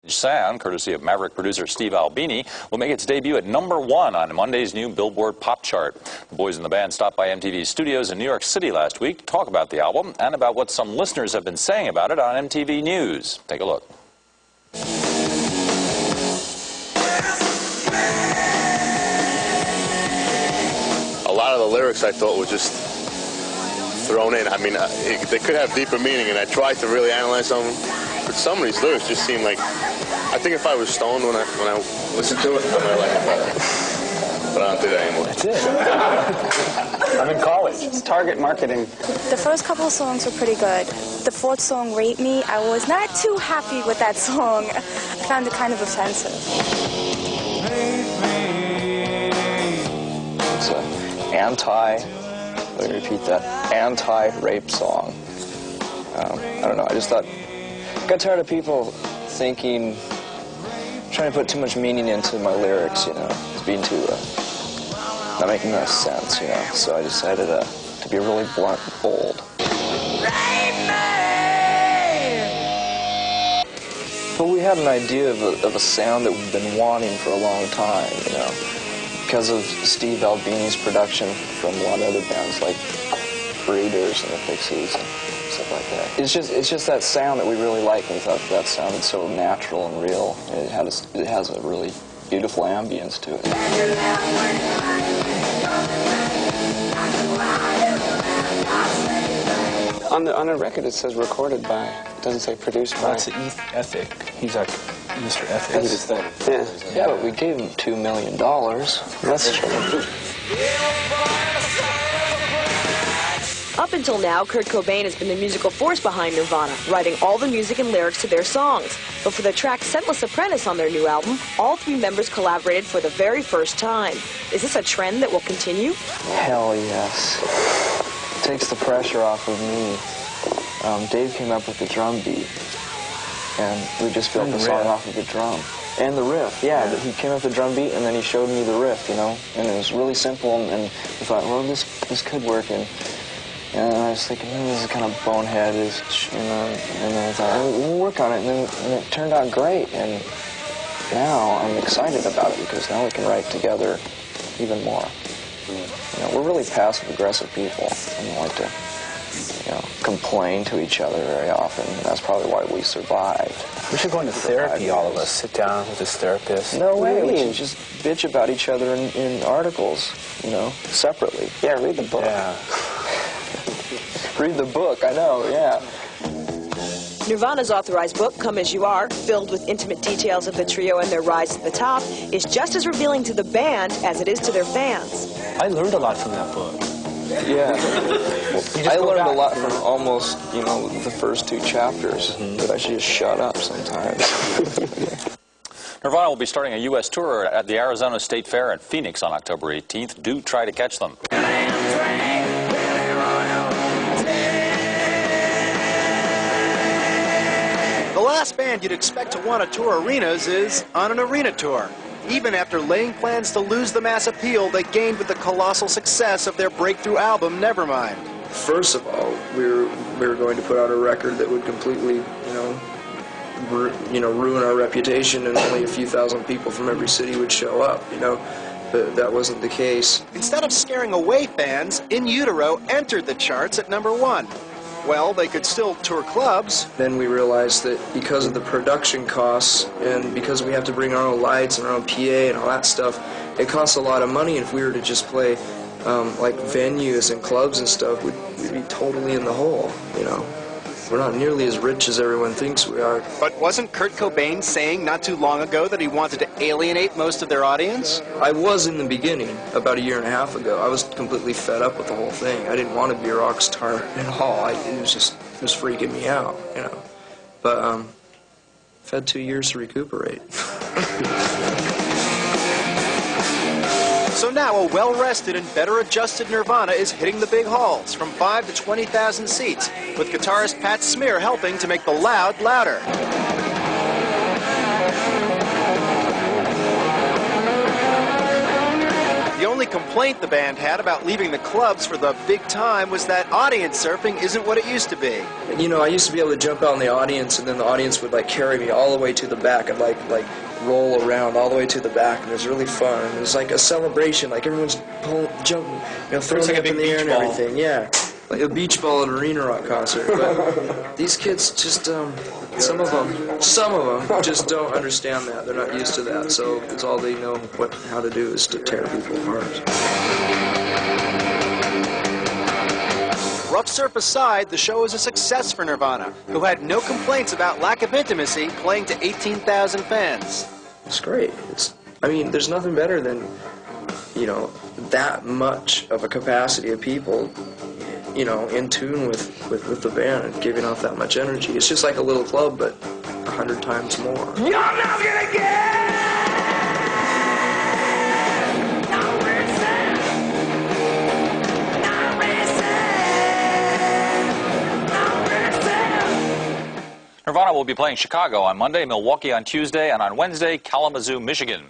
Sound, courtesy of Maverick producer Steve Albini, will make its debut at #1 on Monday's new Billboard Pop Chart. The boys in the band stopped by MTV's studios in New York City last week to talk about the album and about what some listeners have been saying about it on MTV News. Take a look. A lot of the lyrics I thought were just thrown in. I mean, they could have deeper meaning, and I tried to really analyze them. But some of these lyrics just seem like, I think if I was stoned when I listened to it, I might like it better. But I don't do that anymore. That's it. I'm in college. It's target marketing. The first couple of songs were pretty good. The fourth song, Rape Me, I was not too happy with that song. I found it kind of offensive. It's an let me repeat that, anti-rape song. I don't know, I just thought, got tired of people trying to put too much meaning into my lyrics, you know, it's being too, not making enough sense, you know, so I decided to be really blunt and bold. But we had an idea of a sound that we've been wanting for a long time, you know, because of Steve Albini's production from a lot of other bands like Breeders and the Pixies and stuff like that. It's just that sound that we really like, and we thought that sounded so natural and real. It has a really beautiful ambience to it. On the record it says recorded by. It doesn't say produced by. That's Ethic. He's like Mr. Ethic. He did that. Yeah, but we gave him $2 million. That's true. Up until now, Kurt Cobain has been the musical force behind Nirvana, writing all the music and lyrics to their songs. But for the track Scentless Apprentice on their new album, all three members collaborated for the very first time. Is this a trend that will continue? Hell yes. It takes the pressure off of me. Dave came up with the drum beat, and we just built the song off of the drum. And the riff, yeah. He came up with the drum beat, and then he showed me the riff, you know, and it was really simple, and we thought, well, this could work, and I was thinking, this is kind of boneheaded, you know, and then I thought, we'll work on it, and it turned out great, and now I'm excited about it, because now we can write together even more. You know, we're really passive-aggressive people, and we like to, you know, complain to each other very often, and that's probably why we survived. We should go into therapy, all of us. Sit down with this therapist. No way. We should just bitch about each other in articles, you know, separately. Yeah, read the book. Yeah. Read the book, I know, yeah. Nirvana's authorized book, Come As You Are, filled with intimate details of the trio and their rise to the top, is just as revealing to the band as it is to their fans. I learned a lot from that book. Yeah. I learned a lot from almost, you know, the first 2 chapters, but I should just shut up sometimes. Nirvana will be starting a U.S. tour at the Arizona State Fair in Phoenix on October 18th. Do try to catch them. The last band you'd expect to want to tour arenas is on an arena tour, even after laying plans to lose the mass appeal they gained with the colossal success of their breakthrough album, Nevermind. First of all, we were going to put out a record that would completely, ruin our reputation, and only a few thousand people from every city would show up, you know. But that wasn't the case. Instead of scaring away fans, In Utero entered the charts at #1. Well, they could still tour clubs. Then we realized that because of the production costs, and because we have to bring our own lights and our own PA and all that stuff, it costs a lot of money. And if we were to just play like venues and clubs and stuff, we'd be totally in the hole, you know. We're not nearly as rich as everyone thinks we are. But wasn't Kurt Cobain saying not too long ago that he wanted to alienate most of their audience? I was in the beginning, about 1.5 years ago. I was completely fed up with the whole thing. I didn't want to be a rock star at all. It was freaking me out, you know. But I've had 2 years to recuperate. So now a well-rested and better-adjusted Nirvana is hitting the big halls, from 5,000 to 20,000 seats, with guitarist Pat Smear helping to make the loud louder. The only complaint complaint the band had about leaving the clubs for the big time was that audience surfing isn't what it used to be. You know, I used to be able to jump out in the audience, and then the audience would like carry me all the way to the back and like roll around all the way to the back, and it was really fun. And it was like a celebration, like everyone's jumping, you know, throwing like up a in the big air and beach ball. everything. Yeah, like a beach ball at an arena rock concert. But these kids just, some of them just don't understand that. They're not used to that. So it's all they know how to do is to tear people apart. Rough surf aside, the show was a success for Nirvana, who had no complaints about lack of intimacy playing to 18,000 fans. It's great. I mean, there's nothing better than, you know, that much of a capacity of people, you know, in tune with the band and giving off that much energy. It's just like a little club, but 100 times more. You're not gonna get Nirvana will be playing Chicago on Monday, Milwaukee on Tuesday, and on Wednesday, Kalamazoo, Michigan.